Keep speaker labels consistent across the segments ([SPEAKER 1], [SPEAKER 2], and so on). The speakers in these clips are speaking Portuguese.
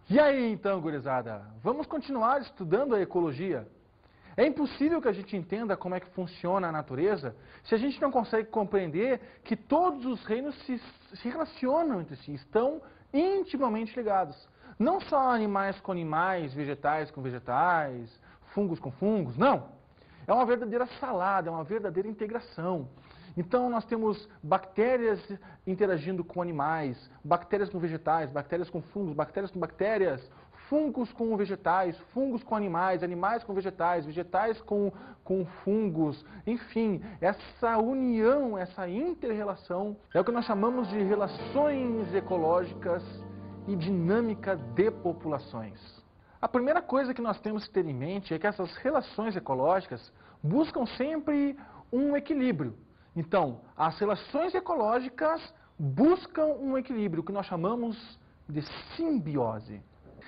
[SPEAKER 1] E aí então, gurizada, vamos continuar estudando a ecologia? É impossível que a gente entenda como é que funciona a natureza se a gente não consegue compreender que todos os reinos se relacionam entre si, estão intimamente ligados. Não só animais com animais, vegetais com vegetais, fungos com fungos, não. É uma verdadeira salada, é uma verdadeira integração. Então nós temos bactérias interagindo com animais, bactérias com vegetais, bactérias com fungos, bactérias com bactérias, fungos com vegetais, fungos com animais, animais com vegetais, vegetais com fungos, enfim, essa união, essa inter-relação é o que nós chamamos de relações ecológicas e dinâmica de populações. A primeira coisa que nós temos que ter em mente é que essas relações ecológicas buscam sempre um equilíbrio. Então, as relações ecológicas buscam um equilíbrio, que nós chamamos de simbiose.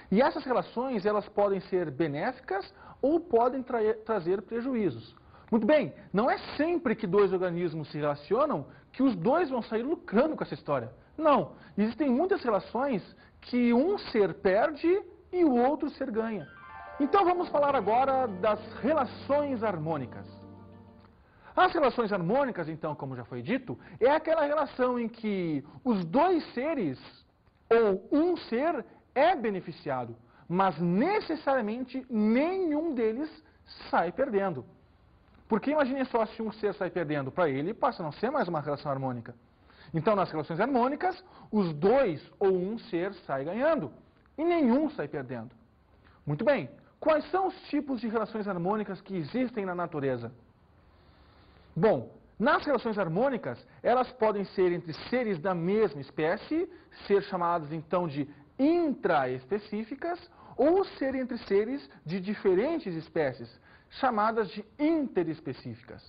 [SPEAKER 1] E essas relações, elas podem ser benéficas ou podem trazer prejuízos. Muito bem, não é sempre que dois organismos se relacionam que os dois vão sair lucrando com essa história. Não, existem muitas relações que um ser perde e o outro ser ganha. Então vamos falar agora das relações harmônicas. As relações harmônicas, então, como já foi dito, é aquela relação em que os dois seres, ou um ser, é beneficiado, mas necessariamente nenhum deles sai perdendo. Porque imagine só se um ser sai perdendo, para ele passa a não ser mais uma relação harmônica. Então, nas relações harmônicas, os dois ou um ser sai ganhando e nenhum sai perdendo. Muito bem, quais são os tipos de relações harmônicas que existem na natureza? Bom, nas relações harmônicas, elas podem ser entre seres da mesma espécie, ser chamadas então de intraespecíficas, ou ser entre seres de diferentes espécies, chamadas de interespecíficas.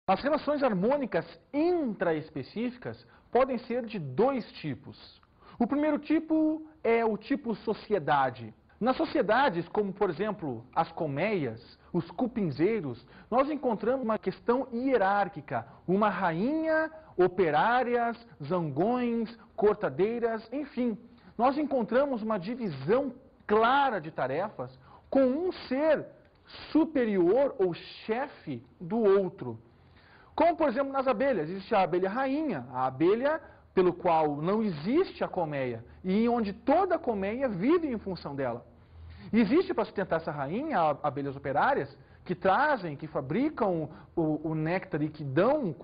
[SPEAKER 1] As relações harmônicas intraespecíficas podem ser de dois tipos. O primeiro tipo é o tipo sociedade. Nas sociedades, como por exemplo as colmeias, os cupinzeiros, nós encontramos uma questão hierárquica, uma rainha, operárias, zangões, cortadeiras, enfim. Nós encontramos uma divisão clara de tarefas com um ser superior ou chefe do outro. Como por exemplo nas abelhas, existe a abelha rainha, a abelha pelo qual não existe a colmeia e onde toda a colmeia vive em função dela. Existe para sustentar essa rainha abelhas operárias que trazem, que fabricam o néctar e que dão,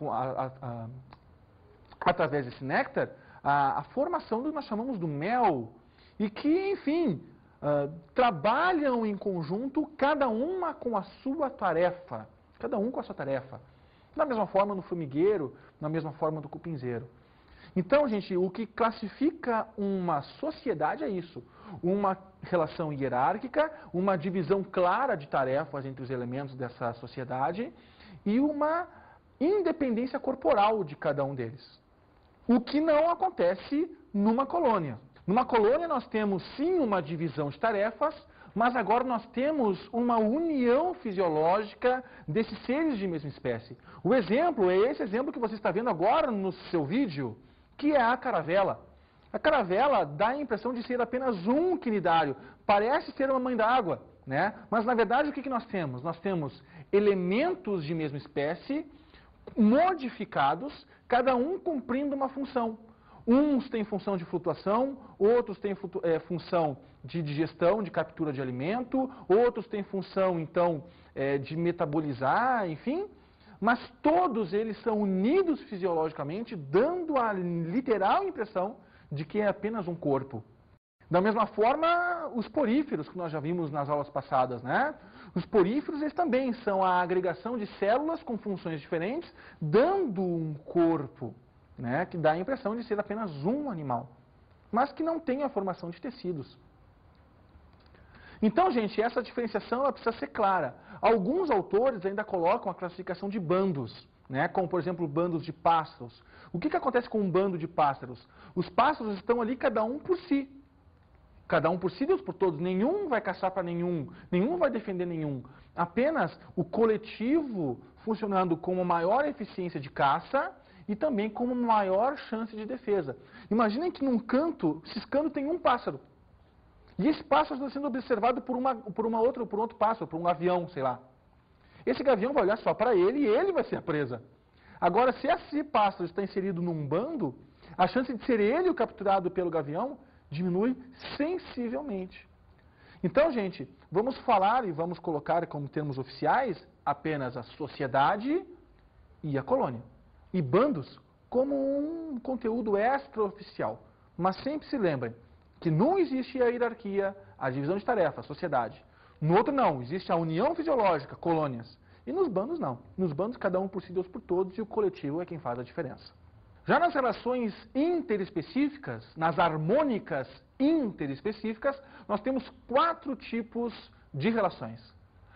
[SPEAKER 1] através desse néctar, a formação do que nós chamamos do mel. E que, enfim, trabalham em conjunto, cada uma com a sua tarefa. Cada um com a sua tarefa. Da mesma forma no formigueiro, da mesma forma do cupinzeiro. Então, gente, o que classifica uma sociedade é isso. Uma relação hierárquica, uma divisão clara de tarefas entre os elementos dessa sociedade e uma independência corporal de cada um deles. O que não acontece numa colônia. Numa colônia nós temos sim uma divisão de tarefas, mas agora nós temos uma união fisiológica desses seres de mesma espécie. O exemplo é esse exemplo que você está vendo agora no seu vídeo, que é a caravela. A caravela dá a impressão de ser apenas um quinidário, parece ser uma mãe d'água, né? Mas na verdade o que nós temos? Nós temos elementos de mesma espécie, modificados, cada um cumprindo uma função. Uns têm função de flutuação, outros têm função de digestão, de captura de alimento, outros têm função, então, de metabolizar, enfim. Mas todos eles são unidos fisiologicamente, dando a literal impressão de que é apenas um corpo. Da mesma forma, os poríferos, que nós já vimos nas aulas passadas, né? Os poríferos, eles também são a agregação de células com funções diferentes, dando um corpo, né? Que dá a impressão de ser apenas um animal, mas que não tem a formação de tecidos. Então, gente, essa diferenciação ela precisa ser clara. Alguns autores ainda colocam a classificação de bandos, né? Como, por exemplo, bandos de pássaros. O que acontece com um bando de pássaros? Os pássaros estão ali cada um por si. Cada um por si, Deus por todos. Nenhum vai caçar para nenhum, nenhum vai defender nenhum. Apenas o coletivo funcionando com uma maior eficiência de caça e também com uma maior chance de defesa. Imaginem que num canto, ciscando, tem um pássaro. E esse pássaro está sendo observado por outro pássaro, por um avião, sei lá. Esse gavião vai olhar só para ele e ele vai ser a presa. Agora, se esse pássaro está inserido num bando, a chance de ser ele o capturado pelo gavião diminui sensivelmente. Então, gente, vamos falar e vamos colocar como termos oficiais apenas a sociedade e a colônia. E bandos como um conteúdo extraoficial. Mas sempre se lembrem que não existe a hierarquia, a divisão de tarefas, sociedade. No outro não, existe a união fisiológica, colônias. E nos bandos não. Nos bandos cada um por si, Deus por todos, e o coletivo é quem faz a diferença. Já nas relações interespecíficas, nas harmônicas interespecíficas, nós temos 4 tipos de relações.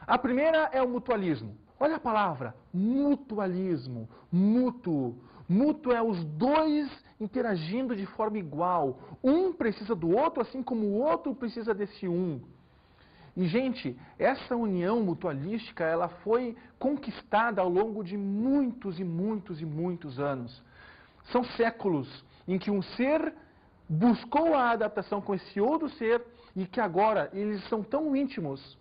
[SPEAKER 1] A primeira é o mutualismo. Olha a palavra, mutualismo, mútuo. Mútuo é os dois interagindo de forma igual. Um precisa do outro, assim como o outro precisa desse um. E, gente, essa união mutualística, ela foi conquistada ao longo de muitos e muitos e muitos anos. São séculos em que um ser buscou a adaptação com esse outro ser e que agora eles são tão íntimos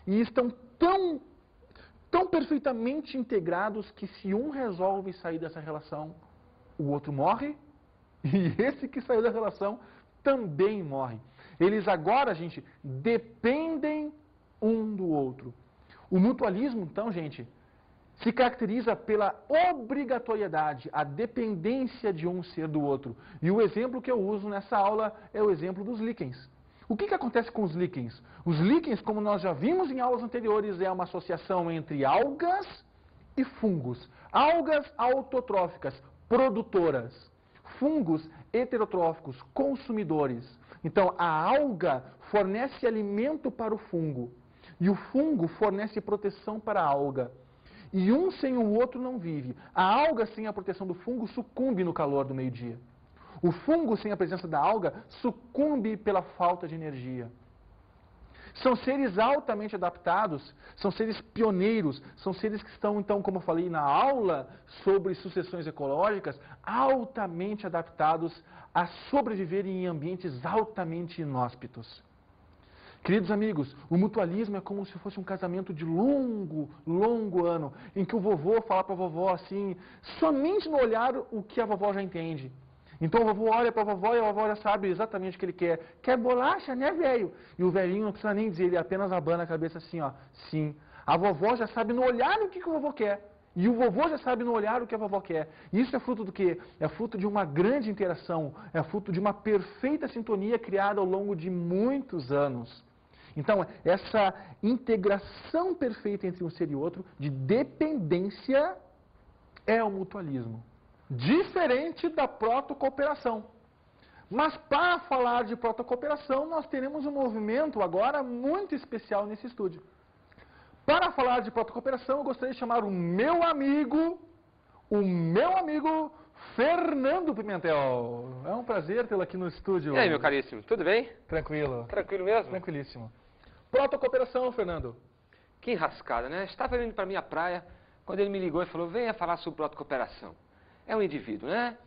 [SPEAKER 1] e estão tão perfeitamente integrados que se um resolve sair dessa relação, o outro morre e esse que saiu da relação também morre. Eles agora, gente, dependem um do outro. O mutualismo, então, gente, se caracteriza pela obrigatoriedade, a dependência de um ser do outro. E o exemplo que eu uso nessa aula é o exemplo dos líquens. O que acontece com os líquens? Os líquens, como nós já vimos em aulas anteriores, é uma associação entre algas e fungos. Algas autotróficas, produtoras. Fungos heterotróficos, consumidores. Então, a alga fornece alimento para o fungo. E o fungo fornece proteção para a alga. E um sem o outro não vive. A alga sem a proteção do fungo sucumbe no calor do meio-dia. O fungo sem a presença da alga sucumbe pela falta de energia. São seres altamente adaptados, são seres pioneiros, são seres que estão, então, como eu falei na aula sobre sucessões ecológicas, altamente adaptados a sobreviverem em ambientes altamente inóspitos. Queridos amigos, o mutualismo é como se fosse um casamento de longo ano, em que o vovô fala para a vovó assim, somente no olhar o que a vovó já entende. Então o vovô olha para a vovó e a vovó já sabe exatamente o que ele quer. Quer bolacha, né, velho? E o velhinho não precisa nem dizer, ele apenas abana a cabeça assim, ó, sim. A vovó já sabe no olhar o que o vovô quer. E o vovô já sabe no olhar o que a vovó quer. Isso é fruto do quê? É fruto de uma grande interação, é fruto de uma perfeita sintonia criada ao longo de muitos anos. Então, essa integração perfeita entre um ser e outro, de dependência, é o mutualismo. Diferente da protocooperação. Mas para falar de protocooperação, nós teremos um movimento agora muito especial nesse estúdio. Para falar de protocooperação, eu gostaria de chamar o meu amigo Fernando Pimentel. É um prazer tê-lo aqui no estúdio.
[SPEAKER 2] E aí, meu caríssimo, tudo bem?
[SPEAKER 1] Tranquilo.
[SPEAKER 2] Tranquilo mesmo?
[SPEAKER 1] Tranquilíssimo. Protocooperação, Fernando.
[SPEAKER 2] Que enrascada, né? Estava indo para minha praia, quando ele me ligou e falou, venha falar sobre protocooperação. É um indivíduo, né?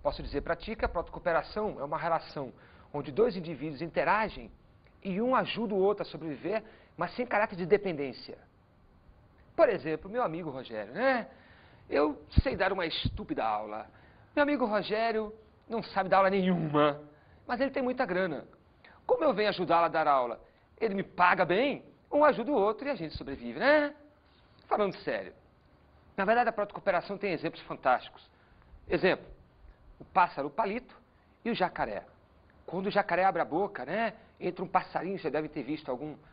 [SPEAKER 2] Posso dizer para ti que a protocooperação é uma relação onde 2 indivíduos interagem e um ajuda o outro a sobreviver, mas sem caráter de dependência. Por exemplo, meu amigo Rogério, né? Eu sei dar uma estúpida aula. Meu amigo Rogério não sabe dar aula nenhuma, mas ele tem muita grana. Como eu venho ajudá-lo a dar aula? Ele me paga bem, um ajuda o outro e a gente sobrevive, né? Falando sério. Na verdade, a protocooperação tem exemplos fantásticos. Exemplo, o pássaro o palito e o jacaré. Quando o jacaré abre a boca, né? Entra um passarinho, você deve ter visto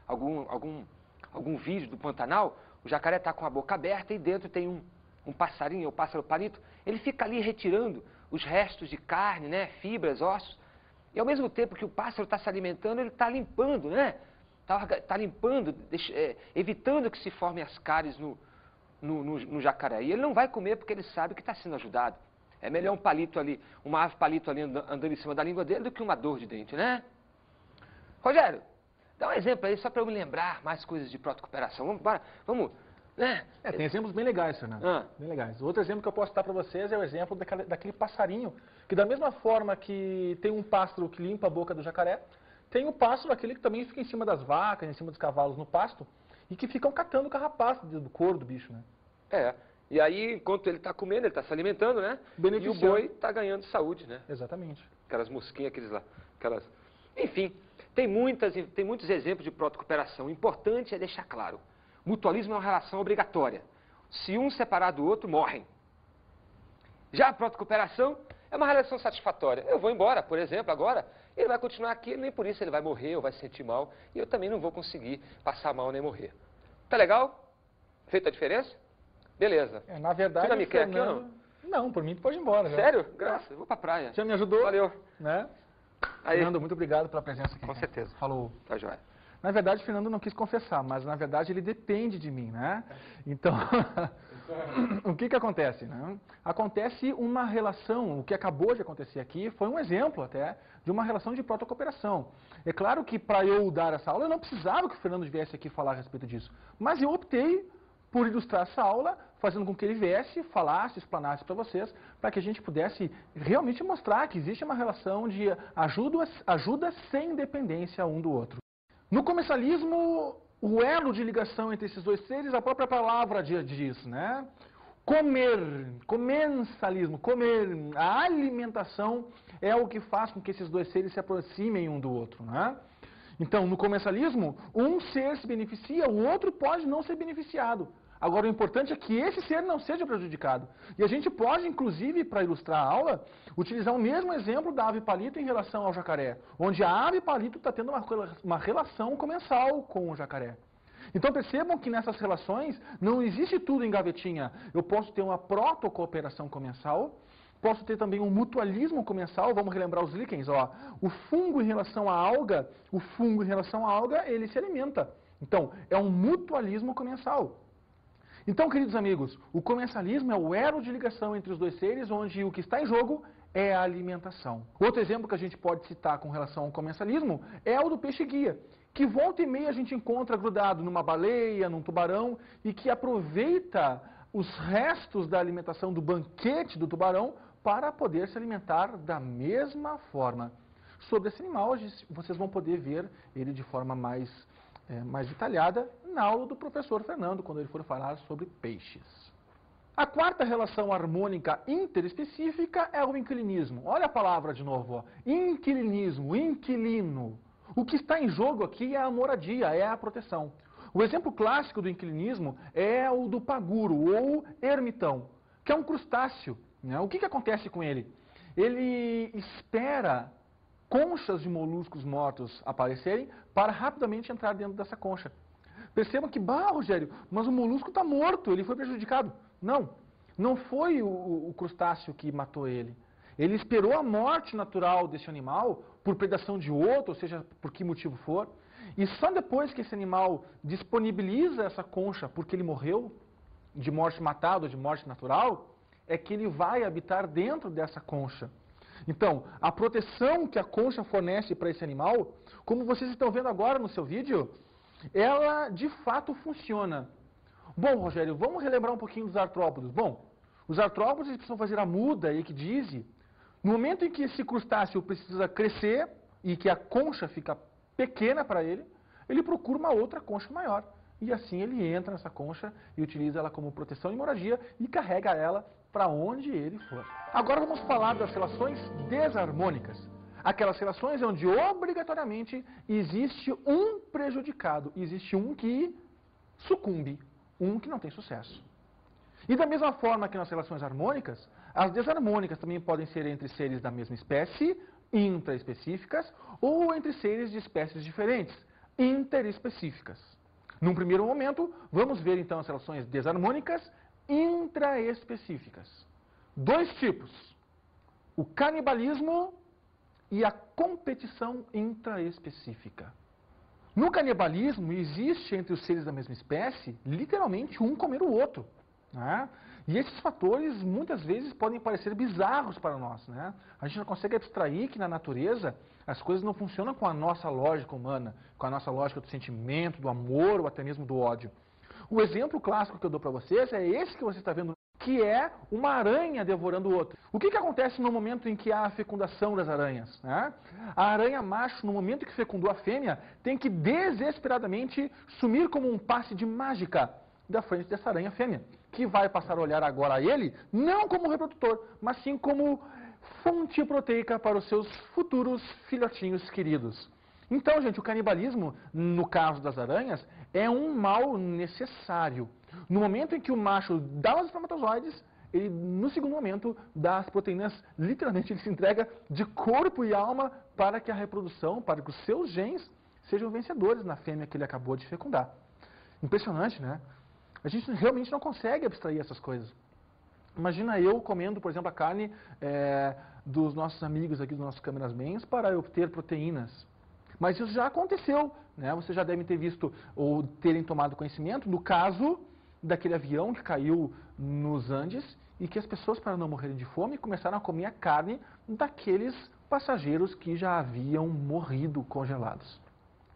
[SPEAKER 2] algum vídeo do Pantanal, o jacaré está com a boca aberta e dentro tem um passarinho, o pássaro palito. Ele fica ali retirando os restos de carne, né? Fibras, ossos. E ao mesmo tempo que o pássaro está se alimentando, ele está limpando, né? Está limpando, evitando que se formem as cáries no jacaré. E ele não vai comer porque ele sabe que está sendo ajudado. É melhor um palito ali, uma ave palito ali andando em cima da língua dele do que uma dor de dente, né? Rogério, dá um exemplo aí só para eu me lembrar mais coisas de protocooperação. Vamos, né?
[SPEAKER 1] Tem exemplos bem legais, Fernando. Bem legais. Outro exemplo que eu posso dar para vocês é o exemplo daquele passarinho, que da mesma forma que tem um pássaro que limpa a boca do jacaré, Tem o pássaro, aquele que também fica em cima das vacas, em cima dos cavalos no pasto, e que ficam catando o carrapato do couro do bicho, né?
[SPEAKER 2] É. E aí, enquanto ele está comendo, ele está se alimentando, né? E o boi está ganhando saúde, né?
[SPEAKER 1] Exatamente.
[SPEAKER 2] Aquelas mosquinhas, aquelas... Enfim, tem muitos exemplos de protocooperação. O importante é deixar claro, mutualismo é uma relação obrigatória. Se um separar do outro, morrem. Já a protocooperação é uma relação satisfatória. Eu vou embora, por exemplo, agora, ele vai continuar aqui, nem por isso ele vai morrer ou vai se sentir mal, e eu também não vou conseguir passar mal nem morrer. Tá legal? Feita a diferença? Beleza.
[SPEAKER 1] Na verdade,
[SPEAKER 2] você não me quer aqui ou não?
[SPEAKER 1] Não, por mim tu pode ir embora.
[SPEAKER 2] Sério? Graças, eu vou pra praia.
[SPEAKER 1] Já me ajudou?
[SPEAKER 2] Valeu.
[SPEAKER 1] Né?
[SPEAKER 2] Aí.
[SPEAKER 1] Fernando, muito obrigado pela presença aqui.
[SPEAKER 2] Com certeza.
[SPEAKER 1] Falou.
[SPEAKER 2] Tá joia.
[SPEAKER 1] Na verdade, o Fernando não quis confessar, mas na verdade ele depende de mim, né? Então, o que acontece, né? Acontece uma relação, o que acabou de acontecer aqui foi um exemplo até de uma relação de protocooperação. É claro que para eu dar essa aula eu não precisava que o Fernando viesse aqui falar a respeito disso, mas eu optei por ilustrar essa aula, fazendo com que ele viesse, falasse, explanasse para vocês, para que a gente pudesse realmente mostrar que existe uma relação de ajuda sem dependência um do outro. No comensalismo, o elo de ligação entre esses dois seres, a própria palavra diz, né? Comensalismo, comer, a alimentação é o que faz com que esses dois seres se aproximem um do outro, né? Então, no comensalismo, um ser se beneficia, o outro pode não ser beneficiado. Agora, o importante é que esse ser não seja prejudicado. E a gente pode, inclusive, para ilustrar a aula, utilizar o mesmo exemplo da ave palito em relação ao jacaré, onde a ave palito está tendo uma relação comensal com o jacaré. Então percebam que nessas relações não existe tudo em gavetinha. Eu posso ter uma protocooperação comensal, posso ter também um mutualismo comensal, vamos relembrar os líquens, ó. O fungo em relação à alga, ele se alimenta. Então, é um mutualismo comensal. Então, queridos amigos, o comensalismo é o elo de ligação entre os dois seres, onde o que está em jogo é a alimentação. Outro exemplo que a gente pode citar com relação ao comensalismo é o do peixe-guia, que volta e meia a gente encontra grudado numa baleia, num tubarão, e que aproveita os restos da alimentação do banquete do tubarão para poder se alimentar da mesma forma. Sobre esse animal, vocês vão poder ver ele de forma mais detalhada na aula do professor Fernando, quando ele for falar sobre peixes. A quarta relação harmônica interespecífica é o inquilinismo. Olha a palavra de novo, ó. Inquilinismo, inquilino. O que está em jogo aqui é a moradia, é a proteção. O exemplo clássico do inquilinismo é o do paguro, ou ermitão, que é um crustáceo. Né? O que acontece com ele? Ele espera conchas de moluscos mortos aparecerem para rapidamente entrar dentro dessa concha. Percebam que, Rogério, mas o molusco está morto, ele foi prejudicado. Não, não foi o crustáceo que matou ele. Ele esperou a morte natural desse animal, por predação de outro, ou seja, por que motivo for, e só depois que esse animal disponibiliza essa concha porque ele morreu, de morte matada ou de morte natural, é que ele vai habitar dentro dessa concha. Então, a proteção que a concha fornece para esse animal, como vocês estão vendo agora no seu vídeo, ela de fato funciona. Bom, Rogério, vamos relembrar um pouquinho dos artrópodes. Bom, os artrópodes precisam fazer a muda e ecdise. No momento em que esse crustáceo precisa crescer e que a concha fica pequena para ele, ele procura uma outra concha maior. E assim ele entra nessa concha e utiliza ela como proteção e moradia e carrega ela para onde ele for. Agora vamos falar das relações desarmônicas. Aquelas relações onde obrigatoriamente existe um prejudicado, existe um que sucumbe, um que não tem sucesso. E da mesma forma que nas relações harmônicas, as desarmônicas também podem ser entre seres da mesma espécie, intraespecíficas, ou entre seres de espécies diferentes, interespecíficas. Num primeiro momento, vamos ver então as relações desarmônicas intraespecíficas. Dois tipos, o canibalismo e a competição intraespecífica. No canibalismo, existe entre os seres da mesma espécie, literalmente um comer o outro. Né? E esses fatores, muitas vezes, podem parecer bizarros para nós. Né? A gente não consegue abstrair que na natureza as coisas não funcionam com a nossa lógica humana, com a nossa lógica do sentimento, do amor ou até mesmo do ódio. O exemplo clássico que eu dou para vocês é esse que você está vendo, que é uma aranha devorando o outro. O que acontece no momento em que há a fecundação das aranhas? Né? A aranha macho, no momento que fecundou a fêmea, tem que desesperadamente sumir como um passe de mágica da frente dessa aranha fêmea, que vai passar a olhar agora a ele, não como reprodutor, mas sim como fonte proteica para os seus futuros filhotinhos queridos. Então, gente, o canibalismo, no caso das aranhas, é um mal necessário. No momento em que o macho dá os espermatozoides, ele, no segundo momento, dá as proteínas, literalmente ele se entrega de corpo e alma para que a reprodução, para que os seus genes sejam vencedores na fêmea que ele acabou de fecundar. Impressionante, né? A gente realmente não consegue abstrair essas coisas. Imagina eu comendo, por exemplo, a carne dos nossos amigos aqui, dos nossos camerasmans, para obter proteínas. Mas isso já aconteceu, né? Vocês já devem ter visto ou terem tomado conhecimento do caso daquele avião que caiu nos Andes e que as pessoas, para não morrerem de fome, começaram a comer a carne daqueles passageiros que já haviam morrido congelados.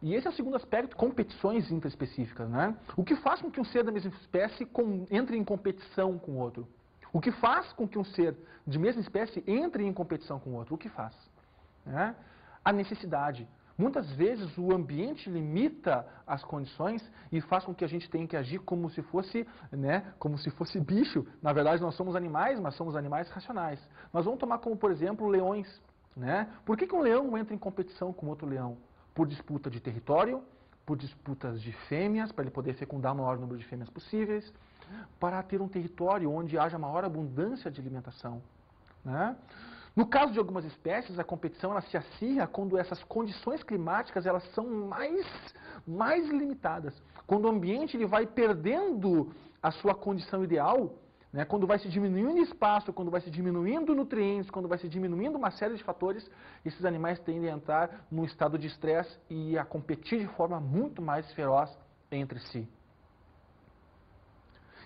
[SPEAKER 1] E esse é o segundo aspecto, competições interespecíficas, né? O que faz com que um ser da mesma espécie entre em competição com o outro? O que faz com que um ser de mesma espécie entre em competição com o outro? O que faz? Né? A necessidade. Muitas vezes o ambiente limita as condições e faz com que a gente tenha que agir como se fosse, né, como se fosse bicho. Na verdade, nós somos animais, mas somos animais racionais. Nós vamos tomar como, por exemplo, leões. Né? Por que um leão entra em competição com outro leão? Por disputa de território, por disputas de fêmeas, para ele poder fecundar o maior número de fêmeas possíveis, para ter um território onde haja maior abundância de alimentação. Né? No caso de algumas espécies, a competição ela se acirra quando essas condições climáticas elas são mais limitadas. Quando o ambiente ele vai perdendo a sua condição ideal, né, quando vai se diminuindo espaço, quando vai se diminuindo nutrientes, quando vai se diminuindo uma série de fatores, esses animais tendem a entrar num estado de estresse e a competir de forma muito mais feroz entre si.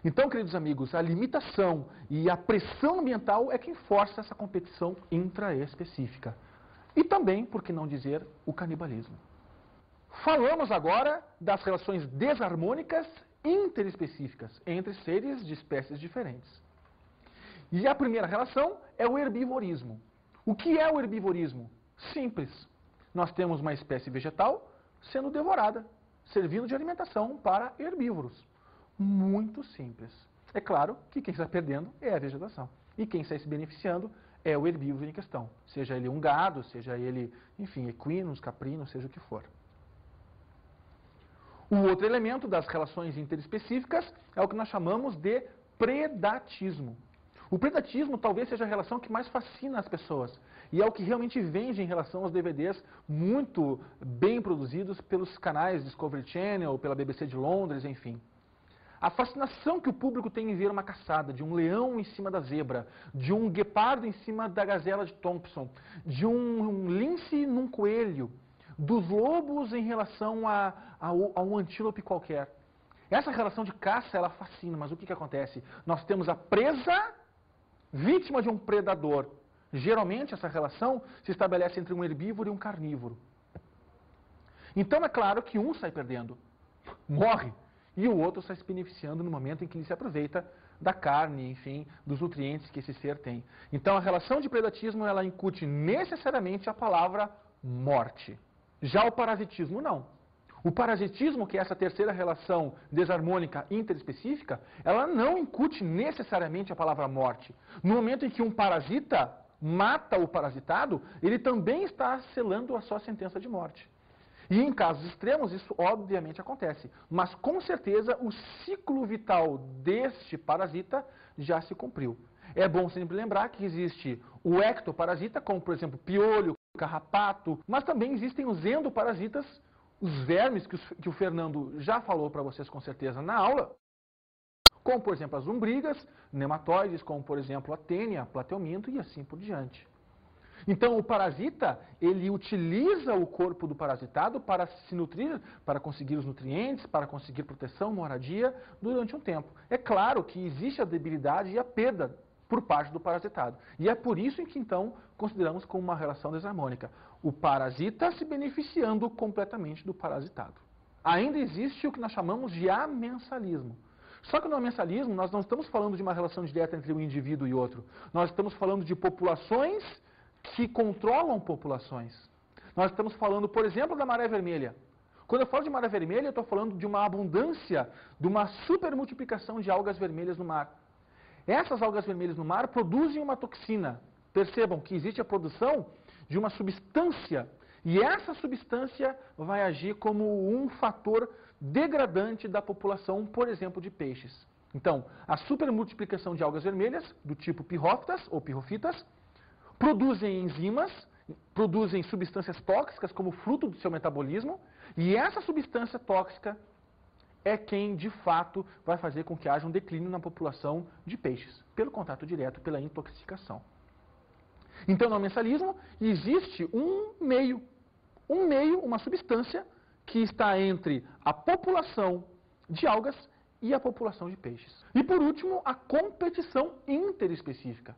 [SPEAKER 1] Então, queridos amigos, a limitação e a pressão ambiental é quem força essa competição intraespecífica. E também, por que não dizer, o canibalismo. Falamos agora das relações desarmônicas interespecíficas entre seres de espécies diferentes. E a primeira relação é o herbivorismo. O que é o herbivorismo? Simples. Nós temos uma espécie vegetal sendo devorada, servindo de alimentação para herbívoros. Muito simples. É claro que quem está perdendo é a vegetação. E quem está se beneficiando é o herbívoro em questão. Seja ele um gado, seja ele, enfim, equinos, caprinos, seja o que for. O outro elemento das relações interespecíficas é o que nós chamamos de predatismo. O predatismo talvez seja a relação que mais fascina as pessoas. E é o que realmente vende em relação aos DVDs muito bem produzidos pelos canais Discovery Channel, pela BBC de Londres, enfim. A fascinação que o público tem em ver uma caçada de um leão em cima da zebra, de um guepardo em cima da gazela de Thompson, de um lince num coelho, dos lobos em relação a um antílope qualquer. Essa relação de caça, ela fascina, mas o que acontece? Nós temos a presa vítima de um predador. Geralmente, essa relação se estabelece entre um herbívoro e um carnívoro. Então, é claro que um sai perdendo, morre, e o outro sai se beneficiando no momento em que ele se aproveita da carne, enfim, dos nutrientes que esse ser tem. Então, a relação de predatismo, ela incute necessariamente a palavra morte. Já o parasitismo, não. O parasitismo, que é essa terceira relação desarmônica interespecífica, ela não incute necessariamente a palavra morte. No momento em que um parasita mata o parasitado, ele também está selando a sua sentença de morte. E em casos extremos, isso obviamente acontece. Mas com certeza o ciclo vital deste parasita já se cumpriu. É bom sempre lembrar que existe o ectoparasita, como por exemplo piolho, carrapato, mas também existem os endoparasitas, os vermes que o Fernando já falou para vocês com certeza na aula, como por exemplo as lombrigas, nematóides, como por exemplo a tênia, plateuminto e assim por diante. Então o parasita, ele utiliza o corpo do parasitado para se nutrir, para conseguir os nutrientes, para conseguir proteção, moradia, durante um tempo. É claro que existe a debilidade e a perda por parte do parasitado. E é por isso que então consideramos como uma relação desarmônica. O parasita se beneficiando completamente do parasitado. Ainda existe o que nós chamamos de amensalismo. Só que no amensalismo nós não estamos falando de uma relação direta entre um indivíduo e outro. Nós estamos falando de populações que controlam populações. Nós estamos falando, por exemplo, da maré vermelha. Quando eu falo de maré vermelha, eu estou falando de uma abundância, de uma supermultiplicação de algas vermelhas no mar. Essas algas vermelhas no mar produzem uma toxina. Percebam que existe a produção de uma substância, e essa substância vai agir como um fator degradante da população, por exemplo, de peixes. Então, a supermultiplicação de algas vermelhas, do tipo pirrófitas ou pirrofitas, produzem enzimas, produzem substâncias tóxicas como fruto do seu metabolismo, e essa substância tóxica é quem, de fato, vai fazer com que haja um declínio na população de peixes, pelo contato direto, pela intoxicação. Então, no amensalismo, existe uma substância que está entre a população de algas e a população de peixes. E, por último, a competição interespecífica.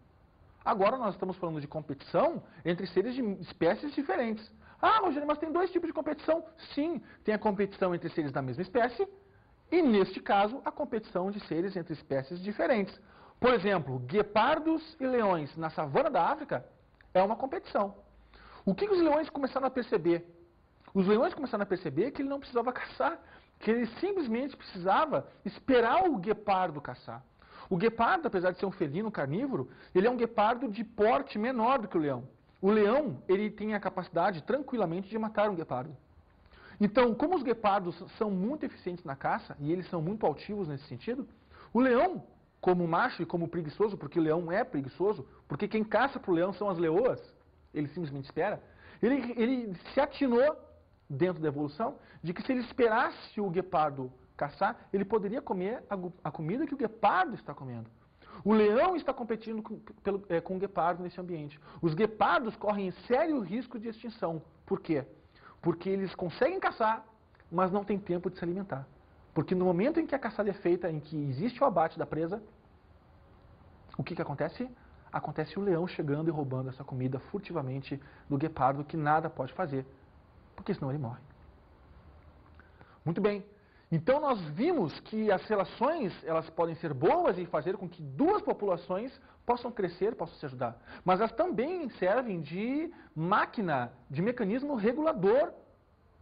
[SPEAKER 1] Agora nós estamos falando de competição entre seres de espécies diferentes. Ah, Rogério, mas tem dois tipos de competição. Sim, tem a competição entre seres da mesma espécie e, neste caso, a competição de seres entre espécies diferentes. Por exemplo, guepardos e leões na savana da África é uma competição. O que os leões começaram a perceber? Os leões começaram a perceber que ele não precisava caçar, que ele simplesmente precisava esperar o guepardo caçar. O guepardo, apesar de ser um felino carnívoro, ele é um guepardo de porte menor do que o leão. O leão, ele tem a capacidade, tranquilamente, de matar um guepardo. Então, como os guepardos são muito eficientes na caça, e eles são muito altivos nesse sentido, o leão, como macho e como preguiçoso, porque o leão é preguiçoso, porque quem caça para o leão são as leoas, ele simplesmente espera, ele se atinou, dentro da evolução, de que se ele esperasse o guepardo caçar, ele poderia comer a comida que o guepardo está comendo. O leão está competindo com o guepardo nesse ambiente. Os guepardos correm sério risco de extinção. Por quê? Porque eles conseguem caçar, mas não têm tempo de se alimentar. Porque no momento em que a caçada é feita, em que existe o abate da presa, o que acontece? Acontece o leão chegando e roubando essa comida furtivamente do guepardo, que nada pode fazer, porque senão ele morre. Muito bem. Então nós vimos que as relações, elas podem ser boas e fazer com que duas populações possam crescer, possam se ajudar. Mas elas também servem de máquina, de mecanismo regulador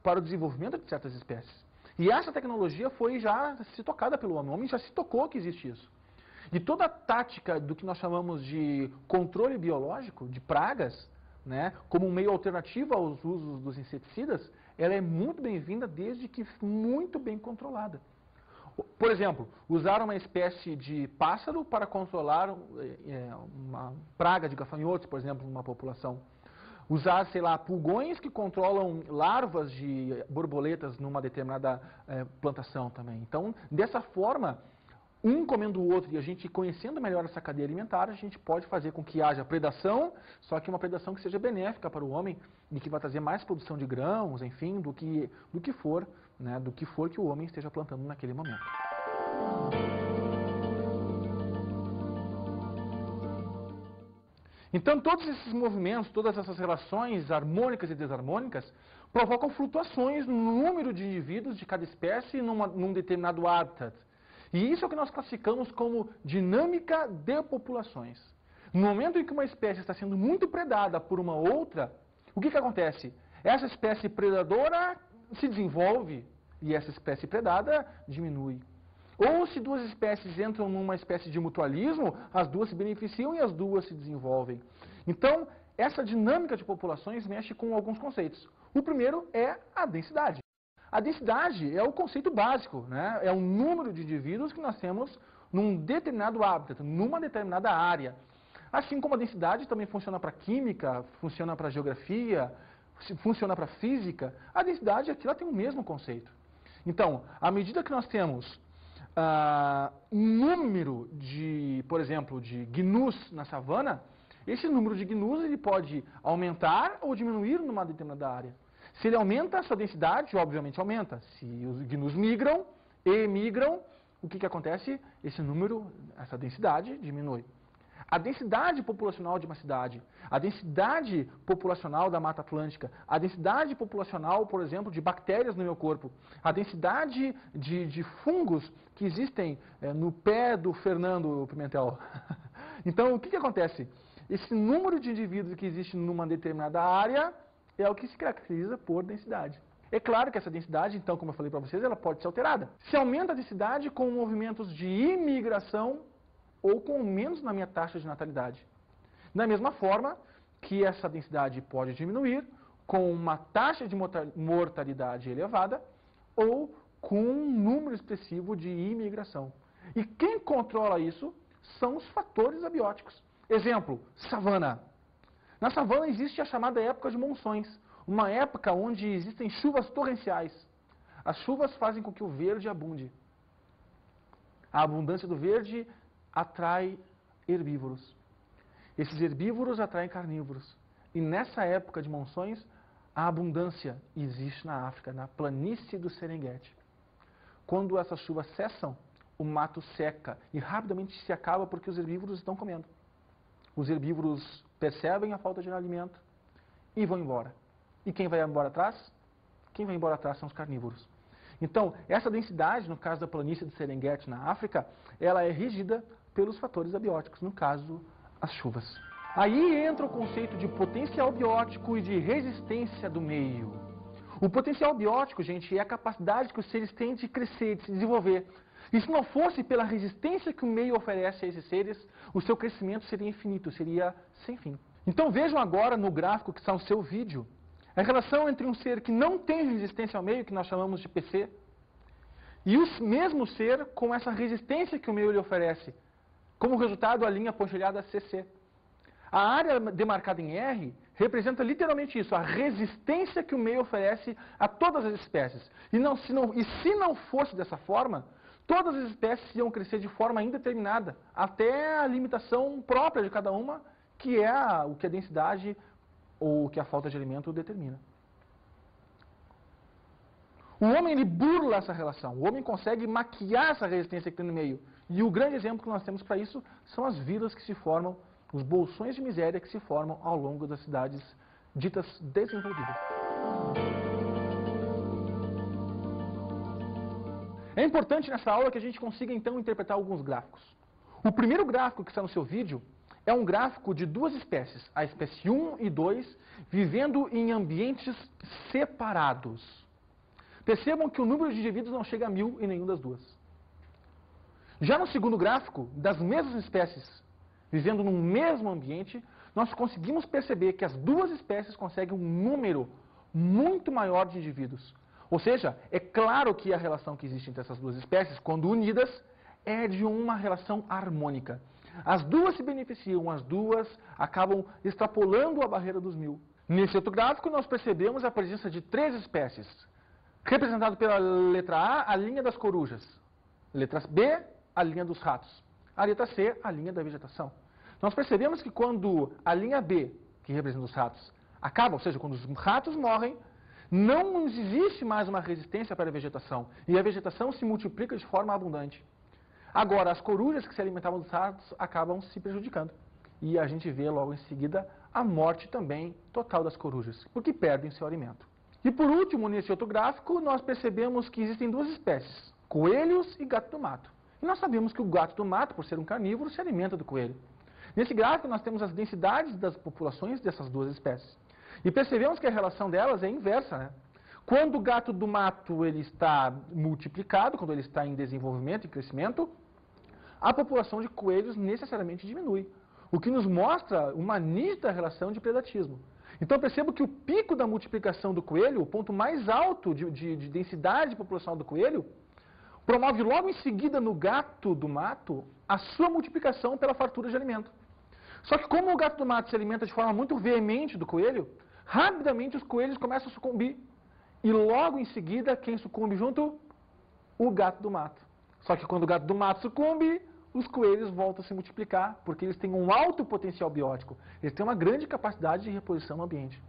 [SPEAKER 1] para o desenvolvimento de certas espécies. E essa tecnologia foi já se tocada pelo homem. O homem já se tocou que existe isso. E toda a tática do que nós chamamos de controle biológico, de pragas, né, como um meio alternativo aos usos dos inseticidas, ela é muito bem-vinda desde que muito bem controlada. Por exemplo, usar uma espécie de pássaro para controlar uma praga de gafanhotos, por exemplo, numa população. Usar, sei lá, pulgões que controlam larvas de borboletas numa determinada plantação também. Então, dessa forma, um comendo o outro e a gente conhecendo melhor essa cadeia alimentar, a gente pode fazer com que haja predação, só que uma predação que seja benéfica para o homem e que vai trazer mais produção de grãos, enfim, do que for, né, do que for que o homem esteja plantando naquele momento. Então, todos esses movimentos, todas essas relações harmônicas e desarmônicas provocam flutuações no número de indivíduos de cada espécie num determinado hábitat. E isso é o que nós classificamos como dinâmica de populações. No momento em que uma espécie está sendo muito predada por uma outra, o que acontece? Essa espécie predadora se desenvolve e essa espécie predada diminui. Ou se duas espécies entram numa espécie de mutualismo, as duas se beneficiam e as duas se desenvolvem. Então, essa dinâmica de populações mexe com alguns conceitos. O primeiro é a densidade. A densidade é o conceito básico, né? É o número de indivíduos que nós temos num determinado hábitat, numa determinada área. Assim como a densidade também funciona para química, funciona para geografia, funciona para física, a densidade aqui ela tem o mesmo conceito. Então, à medida que nós temos um número de, por exemplo, de gnus na savana, esse número de gnus ele pode aumentar ou diminuir numa determinada área. Se ele aumenta, a sua densidade, obviamente, aumenta. Se os gnus migram e emigram, o que acontece? Esse número, essa densidade, diminui. A densidade populacional de uma cidade, a densidade populacional da Mata Atlântica, a densidade populacional, por exemplo, de bactérias no meu corpo, a densidade de fungos que existem no pé do Fernando Pimentel. Então, o que acontece? Esse número de indivíduos que existe numa determinada área é o que se caracteriza por densidade. É claro que essa densidade, então, como eu falei para vocês, ela pode ser alterada. Se aumenta a densidade com movimentos de imigração ou com menos na minha taxa de natalidade. Da mesma forma que essa densidade pode diminuir com uma taxa de mortalidade elevada ou com um número expressivo de imigração. E quem controla isso são os fatores abióticos. Exemplo, savana. Na savana existe a chamada época de monções, uma época onde existem chuvas torrenciais. As chuvas fazem com que o verde abunde. A abundância do verde atrai herbívoros. Esses herbívoros atraem carnívoros. E nessa época de monções, a abundância existe na África, na planície do Serengeti. Quando essas chuvas cessam, o mato seca e rapidamente se acaba porque os herbívoros estão comendo. Os herbívoros percebem a falta de alimento e vão embora. E quem vai embora atrás? Quem vai embora atrás são os carnívoros. Então, essa densidade, no caso da planície do Serengeti na África, ela é regida pelos fatores abióticos, no caso, as chuvas. Aí entra o conceito de potencial biótico e de resistência do meio. O potencial biótico, gente, é a capacidade que os seres têm de crescer, de se desenvolver. E se não fosse pela resistência que o meio oferece a esses seres, o seu crescimento seria infinito, seria sem fim. Então vejam agora no gráfico que está no seu vídeo, a relação entre um ser que não tem resistência ao meio, que nós chamamos de PC, e o mesmo ser com essa resistência que o meio lhe oferece. Como resultado, a linha pontilhada CC. A área demarcada em R representa literalmente isso, a resistência que o meio oferece a todas as espécies. E se não fosse dessa forma, todas as espécies iam crescer de forma indeterminada, até a limitação própria de cada uma, que é o que a densidade ou que a falta de alimento determina. O homem ele burla essa relação, o homem consegue maquiar essa resistência que tem no meio. E o grande exemplo que nós temos para isso são as vilas que se formam, os bolsões de miséria que se formam ao longo das cidades ditas desenvolvidas. É importante nessa aula que a gente consiga então interpretar alguns gráficos. O primeiro gráfico que está no seu vídeo é um gráfico de duas espécies, a espécie 1 e 2, vivendo em ambientes separados. Percebam que o número de indivíduos não chega a 1000 em nenhuma das duas. Já no segundo gráfico, das mesmas espécies vivendo num mesmo ambiente, nós conseguimos perceber que as duas espécies conseguem um número muito maior de indivíduos. Ou seja, é claro que a relação que existe entre essas duas espécies, quando unidas, é de uma relação harmônica. As duas se beneficiam, as duas acabam extrapolando a barreira dos 1000. Nesse outro gráfico, nós percebemos a presença de 3 espécies, representado pela letra A, a linha das corujas, letra B, a linha dos ratos, a letra C, a linha da vegetação. Nós percebemos que quando a linha B, que representa os ratos, acaba, ou seja, quando os ratos morrem, não existe mais uma resistência para a vegetação, e a vegetação se multiplica de forma abundante. Agora, as corujas que se alimentavam dos ratos acabam se prejudicando. E a gente vê logo em seguida a morte também total das corujas, porque perdem seu alimento. E por último, nesse outro gráfico, nós percebemos que existem duas espécies, coelhos e gato do mato. E nós sabemos que o gato do mato, por ser um carnívoro, se alimenta do coelho. Nesse gráfico nós temos as densidades das populações dessas duas espécies. E percebemos que a relação delas é inversa, né? Quando o gato do mato ele está multiplicado, quando ele está em desenvolvimento e crescimento, a população de coelhos necessariamente diminui, o que nos mostra uma nítida relação de predatismo. Então percebo que o pico da multiplicação do coelho, o ponto mais alto de densidade populacional do coelho, promove logo em seguida no gato do mato a sua multiplicação pela fartura de alimento. Só que como o gato do mato se alimenta de forma muito veemente do coelho, rapidamente os coelhos começam a sucumbir. E logo em seguida, quem sucumbe junto? O gato do mato. Só que quando o gato do mato sucumbe, os coelhos voltam a se multiplicar, porque eles têm um alto potencial biótico. Eles têm uma grande capacidade de reposição no ambiente.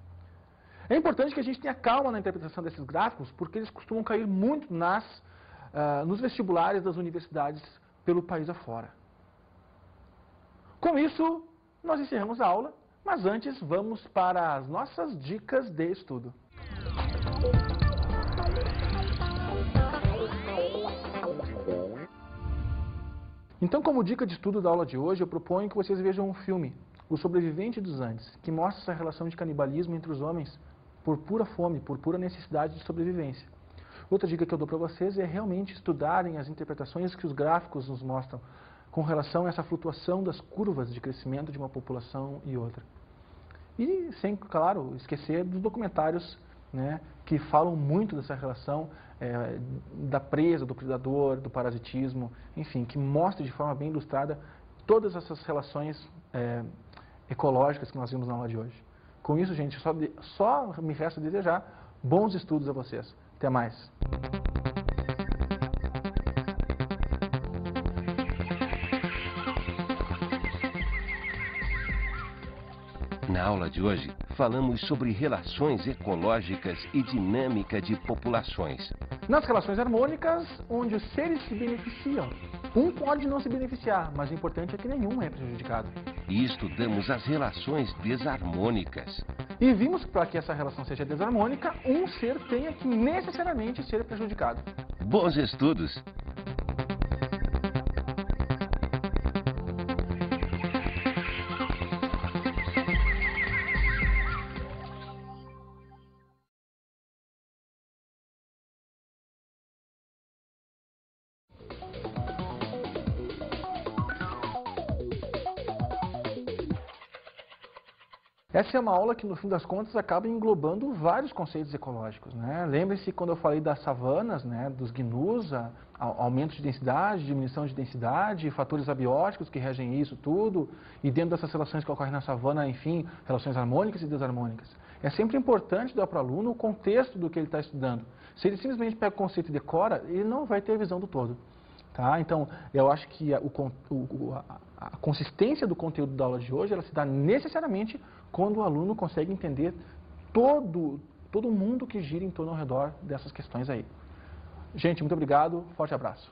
[SPEAKER 1] É importante que a gente tenha calma na interpretação desses gráficos, porque eles costumam cair muito nos vestibulares das universidades pelo país afora. Com isso, nós encerramos a aula, mas antes vamos para as nossas dicas de estudo. Então, como dica de estudo da aula de hoje, eu proponho que vocês vejam um filme, O Sobrevivente dos Andes, que mostra essa relação de canibalismo entre os homens por pura fome, por pura necessidade de sobrevivência. Outra dica que eu dou para vocês é realmente estudarem as interpretações que os gráficos nos mostram com relação a essa flutuação das curvas de crescimento de uma população e outra. E, sem, claro, esquecer dos documentários, né, que falam muito dessa relação da presa, do predador, do parasitismo, enfim, que mostra de forma bem ilustrada todas essas relações ecológicas que nós vimos na aula de hoje. Com isso, gente, só me resta desejar bons estudos a vocês. Até mais!
[SPEAKER 3] Na aula de hoje, falamos sobre relações ecológicas e dinâmica de populações.
[SPEAKER 1] Nas relações harmônicas, onde os seres se beneficiam. Um pode não se beneficiar, mas o importante é que nenhum é prejudicado.
[SPEAKER 3] E estudamos as relações desarmônicas.
[SPEAKER 1] E vimos que para que essa relação seja desarmônica, um ser tenha que necessariamente ser prejudicado.
[SPEAKER 3] Bons estudos!
[SPEAKER 1] Essa é uma aula que, no fim das contas, acaba englobando vários conceitos ecológicos, né? Lembre-se quando eu falei das savanas, né, dos gnus, aumento de densidade, diminuição de densidade, fatores abióticos que regem isso tudo, e dentro dessas relações que ocorrem na savana, enfim, relações harmônicas e desarmônicas. É sempre importante dar para o aluno o contexto do que ele está estudando. Se ele simplesmente pega o conceito e decora, ele não vai ter a visão do todo. Tá? Então, eu acho que a consistência do conteúdo da aula de hoje, ela se dá necessariamente quando o aluno consegue entender todo o mundo que gira em torno ao redor dessas questões aí. Gente, muito obrigado, forte abraço.